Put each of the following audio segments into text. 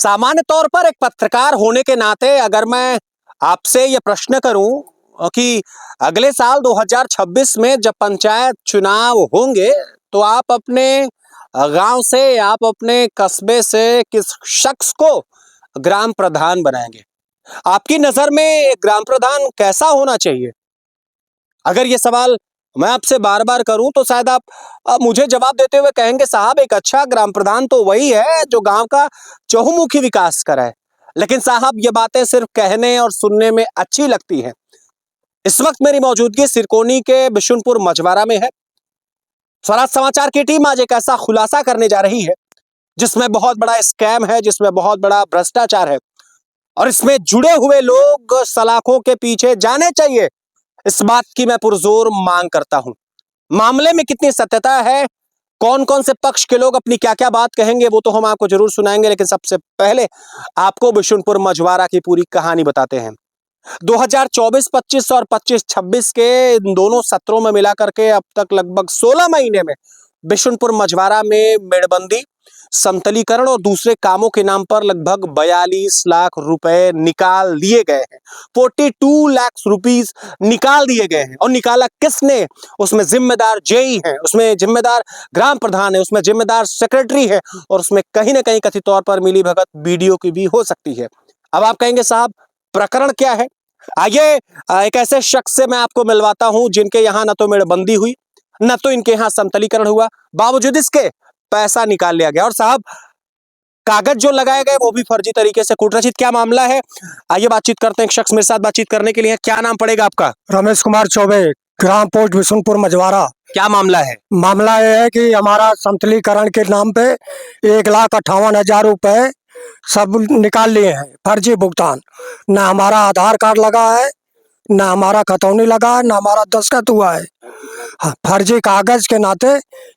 सामान्य तौर पर एक पत्रकार होने के नाते अगर मैं आपसे ये प्रश्न करूं कि अगले साल 2026 में जब पंचायत चुनाव होंगे तो आप अपने गांव से, आप अपने कस्बे से किस शख्स को ग्राम प्रधान बनाएंगे? आपकी नजर में एक ग्राम प्रधान कैसा होना चाहिए? अगर ये सवाल मैं आपसे बार बार करूं तो शायद आप मुझे जवाब देते हुए कहेंगे, साहब एक अच्छा ग्राम प्रधान तो वही है जो गांव का चहुमुखी विकास कराए। लेकिन साहब ये बातें सिर्फ कहने और सुनने में अच्छी लगती हैं। इस वक्त मेरी मौजूदगी सिरकोनी के बिशुनपुर मझवारा में है। स्वराज समाचार की टीम आज एक ऐसा खुलासा करने जा रही है जिसमें बहुत बड़ा स्कैम है, जिसमें बहुत बड़ा भ्रष्टाचार है और इसमें जुड़े हुए लोग सलाखों के पीछे जाने चाहिए। इस बात की मैं पुरजोर मांग करता हूं। मामले में कितनी सत्यता है, कौन कौन से पक्ष के लोग अपनी क्या क्या बात कहेंगे, वो तो हम आपको जरूर सुनाएंगे, लेकिन सबसे पहले आपको बिशुनपुर मझवारा की पूरी कहानी बताते हैं। 2024-25 और 25-26 के इन दोनों सत्रों में मिलाकर के अब तक लगभग 16 महीने में बिशुनपुर मझवारा में मेड़बंदी, समतलीकरण और दूसरे कामों के नाम पर लगभग 42 लाख रुपए निकाल लिए गए हैं। 42 लाख रुपीस निकाल दिए गए हैं। और निकाला किसने? उसमें जिम्मेदार जेई है, उसमें जिम्मेदार ग्राम प्रधान है, उसमें जिम्मेदार सेक्रेटरी है और उसमें कहीं ना कहीं कथित तौर पर मिली भगत बीडीओ की भी हो सकती है। अब आप कहेंगे, साहब प्रकरण क्या है? आइए एक ऐसे शख्स से मैं आपको मिलवाता हूं जिनके यहां न तो मेड़बंदी हुई, न तो इनके यहां समतलीकरण हुआ, बावजूद इसके पैसा निकाल लिया गया और साहब कागज जो लगाए गए वो भी फर्जी तरीके से कूटरचित। क्या मामला है? आइए बातचीत करते हैं। एक शख्स मेरे साथ बातचीत करने के लिए, क्या नाम पड़ेगा आपका? रमेश कुमार चौबे, ग्राम पोस्ट बिशुनपुर मझवारा। क्या मामला है? मामला यह है कि हमारा समतलीकरण के नाम पे 1,58,000 रुपए सब निकाल लिए हैं, फर्जी भुगतान। न हमारा आधार कार्ड लगा है, न हमारा खतौनी लगा है, न हमारा दस्तखत हुआ है। हाँ, फर्जी कागज के नाते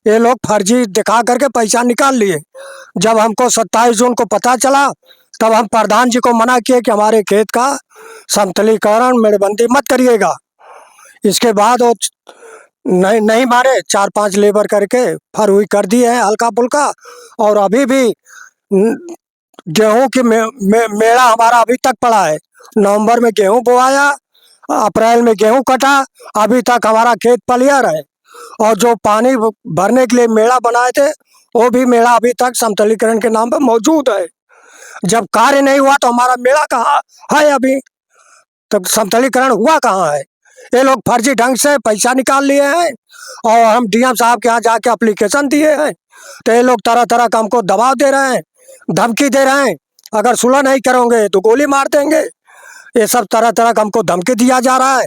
ये लोग फर्जी दिखा करके पैसा निकाल लिए। जब हमको 27 जून को पता चला तब हम प्रधान जी को मना किए कि हमारे खेत का समतलीकरण मेड़बंदी मत करिएगा। इसके बाद वो नहीं मारे, 4-5 लेबर करके फरहुई कर दिए हैं हल्का फुल्का। और अभी भी गेहूं की मेड़ा हमारा अभी तक पड़ा है। नवंबर में गेहूं बोआया, अप्रैल में गेहूं कटा, अभी तक हमारा खेत पलियर है। और जो पानी भरने के लिए मेड़ा बनाए थे वो भी मेड़ा अभी तक समतलीकरण के नाम पर मौजूद है। जब कार्य नहीं हुआ तो हमारा मेड़ा कहाँ है? अभी तब समतलीकरण हुआ कहाँ है? ये लोग फर्जी ढंग से पैसा निकाल लिए हैं और हम डीएम साहब के यहाँ जाके एप्लीकेशन दिए हैं तो ये लोग तरह तरह का हमको दबाव दे रहे हैं, धमकी दे रहे हैं, अगर सुलह नहीं करोगे तो गोली मार देंगे। ये सब तरह तरह का हमको धमकी दिया जा रहा है।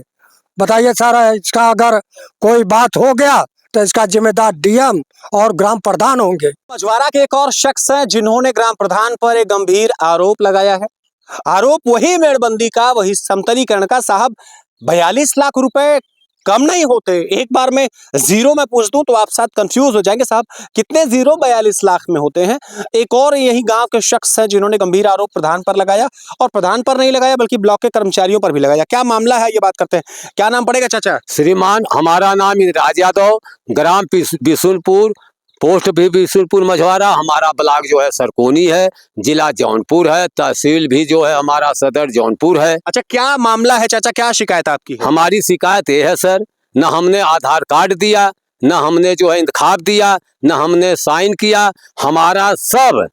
बताइए सर, इसका अगर कोई बात हो गया तो इसका जिम्मेदार डीएम और ग्राम प्रधान होंगे। मझवारा के एक और शख्स हैं जिन्होंने ग्राम प्रधान पर एक गंभीर आरोप लगाया है। आरोप वही मेड़बंदी का, वही समतलीकरण का। साहब 42 लाख रुपए कम नहीं होते। एक बार में जीरो में पूछ दूं तो आप साथ कंफ्यूज हो जाएंगे, साहब कितने जीरो 42 लाख में होते हैं। एक और यही गांव के शख्स हैं जिन्होंने गंभीर आरोप प्रधान पर लगाया और प्रधान पर नहीं लगाया बल्कि ब्लॉक के कर्मचारियों पर भी लगाया। क्या मामला है ये बात करते हैं। क्या नाम पड़ेगा चाचा? श्रीमान, हमारा नाम इंद्राज यादव, ग्राम बिशुनपुर, पोस्ट भी बिशुनपुर मझवारा। हमारा ब्लॉक जो है सरकोनी है, जिला जौनपुर है, तहसील भी जो है हमारा सदर जौनपुर है। अच्छा, क्या मामला है चाचा, क्या शिकायत आपकी है? हमारी शिकायत ये है सर, न हमने आधार कार्ड दिया, न हमने जो है इंतखाब दिया, न हमने साइन किया। हमारा सब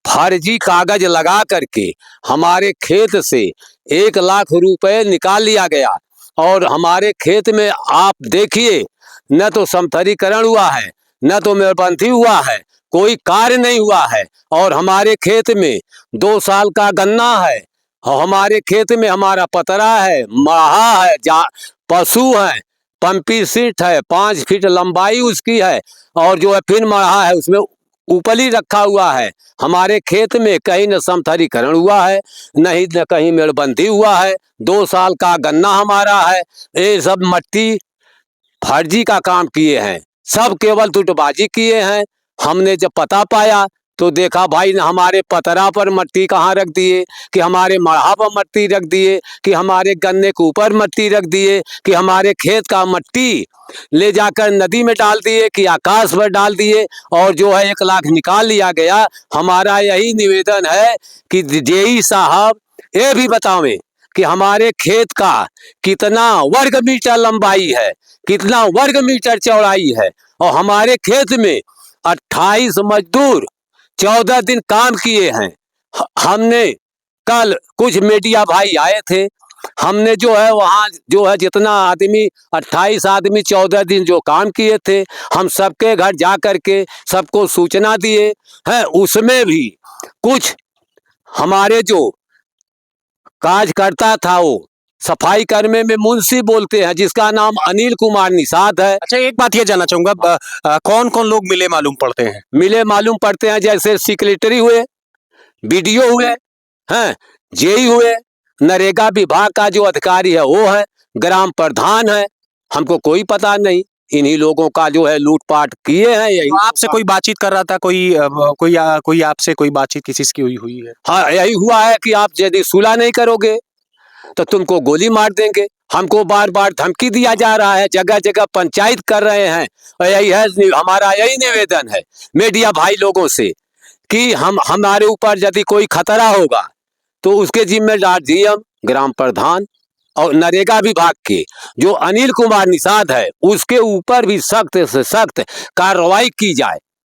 फर्जी कागज लगा करके हमारे खेत से 1 लाख रुपए निकाल लिया गया। और हमारे खेत में आप देखिए, न तो समतलीकरण हुआ है, न तो मेड़बंदी हुआ है, कोई कार्य नहीं हुआ है। और हमारे खेत में 2 साल का गन्ना है, हमारे खेत में हमारा पतरा है, मढ़ा है, पशु है, पंपी सीट है, 5 फीट लंबाई उसकी है, और जो है फिर मढ़ा है, उसमें उपली रखा हुआ है। हमारे खेत में कहीं न समतलीकरण हुआ है, नहीं न कहीं मेड़बंदी हुआ है। 2 साल का गन्ना हमारा है। ये सब मट्टी फर्जी का काम किए हैं, सब केवल टूटबाजी किए हैं। हमने जब पता पाया तो देखा भाई न हमारे पतरा पर मट्टी कहाँ रख दिए, कि हमारे मढ़ा पर मट्टी रख दिए, कि हमारे गन्ने के ऊपर मट्टी रख दिए, कि हमारे खेत का मट्टी ले जाकर नदी में डाल दिए, कि आकाश पर डाल दिए, और जो है 1 लाख निकाल लिया गया। हमारा यही निवेदन है कि जेई साहब ये भी बतावें कि हमारे खेत का कितना वर्ग मीटर लंबाई है, कितना वर्ग मीटर चौड़ाई है, और हमारे खेत में 28 मजदूर 14 दिन काम किए हैं। हमने कल कुछ मीडिया भाई आए थे, हमने जो है वहाँ जो है जितना आदमी 28 आदमी 14 दिन जो काम किए थे, हम सबके घर जा कर के सबको सूचना दिए हैं। उसमें भी कुछ हमारे जो कार्यकर्ता था, वो सफाई कर्मी में मुंशी बोलते हैं, जिसका नाम अनिल कुमार निषाद है। अच्छा, एक बात ये जानना चाहूंगा, कौन कौन लोग मिले मालूम पड़ते हैं? मिले मालूम पड़ते हैं जैसे सेक्रेटरी हुए, बीडीओ हुए हैं, जेई हुए, नरेगा विभाग का जो अधिकारी है वो है, ग्राम प्रधान है, हमको कोई पता नहीं। इन्हीं लोगों का जो है लूटपाट किए हैं। यही तो आपसे कोई बातचीत कर रहा था? कोई आपसे कोई बातचीत किसी की हुई है? हाँ, यही हुआ है कि आप यदि सुलह नहीं करोगे तो तुमको गोली मार देंगे। हमको बार बार धमकी दिया जा रहा है, जगह जगह पंचायत कर रहे हैं। और यही है, हमारा यही निवेदन है मीडिया भाई लोगों से कि हमारे ऊपर यदि कोई खतरा होगा तो उसके जिम्मेदार डीएम, ग्राम प्रधान और नरेगा विभाग के जो अनिल कुमार निषाद है, उसके ऊपर भी सख्त से सख्त कार्रवाई की जाए।